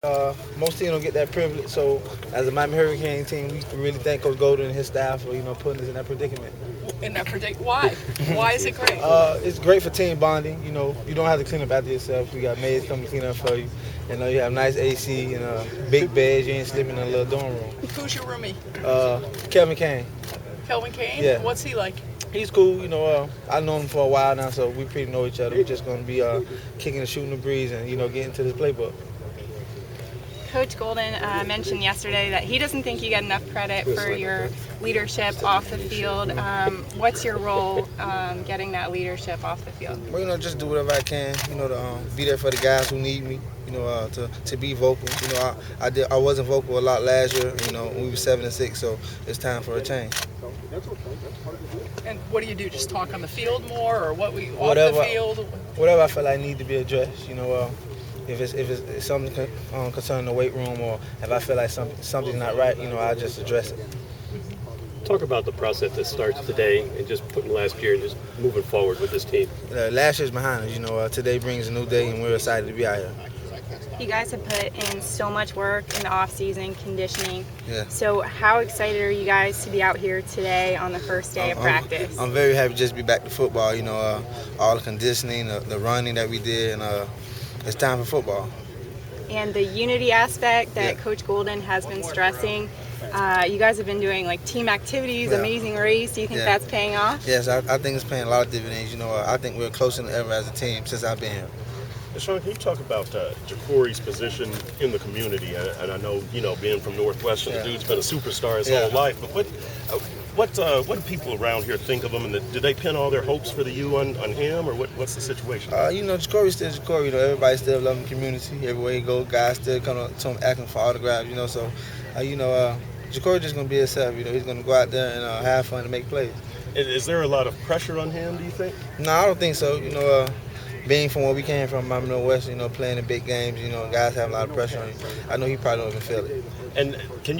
Most teams don't get that privilege, so as a Miami Hurricane team, we really thank Coach Golden and his staff for putting us in that predicament. Why? Why is it great? It's great for team bonding. You don't have to clean up after yourself. You got maids coming to clean up for you. You have nice AC and big beds. You ain't sleeping in a little dorm room. Who's your roomie? Kevin Kane. Kelvin Kane? Yeah. What's he like? He's cool. I've known him for a while now, so we pretty know each other. We're just going to be kicking and shooting the breeze and getting to this playbook. Coach Golden mentioned yesterday that he doesn't think you get enough credit for your leadership off the field. What's your role getting that leadership off the field? Well, just do whatever I can, to be there for the guys who need me, to be vocal. I wasn't vocal a lot last year, when we were 7-6, so it's time for a change. And what do you do? Just talk on the field more, or off Whatever, the field? Whatever I feel like need to be addressed, If it's something concerning the weight room, or if I feel like something's not right, I just address it. Talk about the process that starts today and just putting last year and just moving forward with this team. Last year's behind us. Today brings a new day, and we're excited to be out here. You guys have put in so much work in the off-season, conditioning. Yeah. So how excited are you guys to be out here today on the first day of practice? I'm very happy just to be back to football. All the conditioning, the running that we did, and it's time for football. And the unity aspect that Coach Golden has been stressing, you guys have been doing like team activities, amazing race. Do you think that's paying off? Yes, I think it's paying a lot of dividends. I think we're closer than ever as a team since I've been here. Sean, can you talk about Ja'Cory's position in the community? And I know, being from Northwestern, the dude's been a superstar his whole life. But what do people around here think of him? And do they pin all their hopes for the U on him, or what's the situation? Ja'Cory's still Ja'Cory. Everybody still loves the community. Everywhere he goes, guys still come up to him asking for autographs. So, Ja'Cory's just gonna be himself. He's gonna go out there and have fun and make plays. Is there a lot of pressure on him, do you think? No, I don't think so. Being from where we came from, Miami Northwest, playing in big games, guys have a lot of pressure on you. I know he probably don't even feel it. And could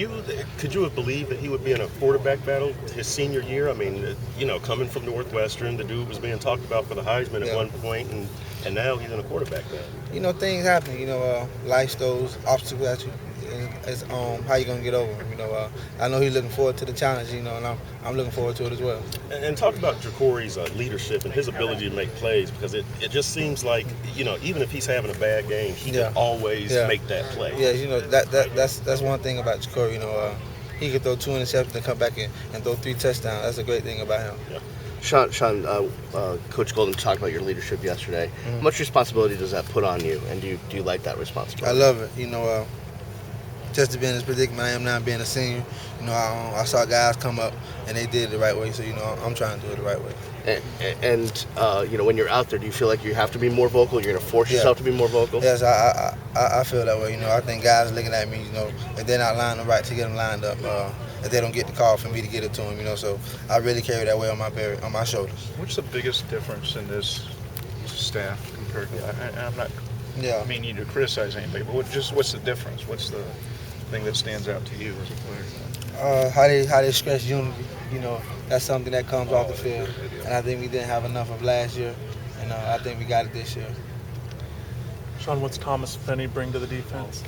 you have believed that he would be in a quarterback battle his senior year? I mean, coming from Northwestern, the dude was being talked about for the Heisman at one point, and now he's in a quarterback battle. Things happen. Life throws obstacles at you. It's how you gonna get over them. I know he's looking forward to the challenge, and I'm looking forward to it as well. And talk about Ja'Cory's leadership and his ability to make plays, because it just seems like even if he's having a bad game, he can always make that play. Yeah, that's one thing about Ja'Cory. He can throw 2 interceptions and come back and throw 3 touchdowns. That's a great thing about him. Yeah. Sean, Coach Golden talked about your leadership yesterday. Mm-hmm. How much responsibility does that put on you, and do you like that responsibility? I love it. Just to be in this predicament I am now, being a senior, I saw guys come up and they did it the right way, so I'm trying to do it the right way. And when you're out there, do you feel like you have to be more vocal? You're going to force yourself to be more vocal? Yes, I feel that way. I think guys are looking at me, if they're not lined up right, to get them lined up. If they don't get the call for me to get it to them, so I really carry that weight on my shoulders. What's the biggest difference in this staff compared to? I'm not meaning to criticize anybody, but what's the difference? What's the thing that stands out to you as a player? How they stress unity. That's something that comes off the field, and I think we didn't have enough of last year, and I think we got it this year. Sean, what's Thomas Finney bring to the defense?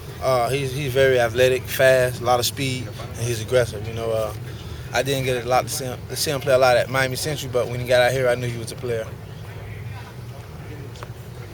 He's very athletic, fast, a lot of speed, and he's aggressive. I didn't get a lot to see him play a lot at Miami Century, but when he got out here, I knew he was a player.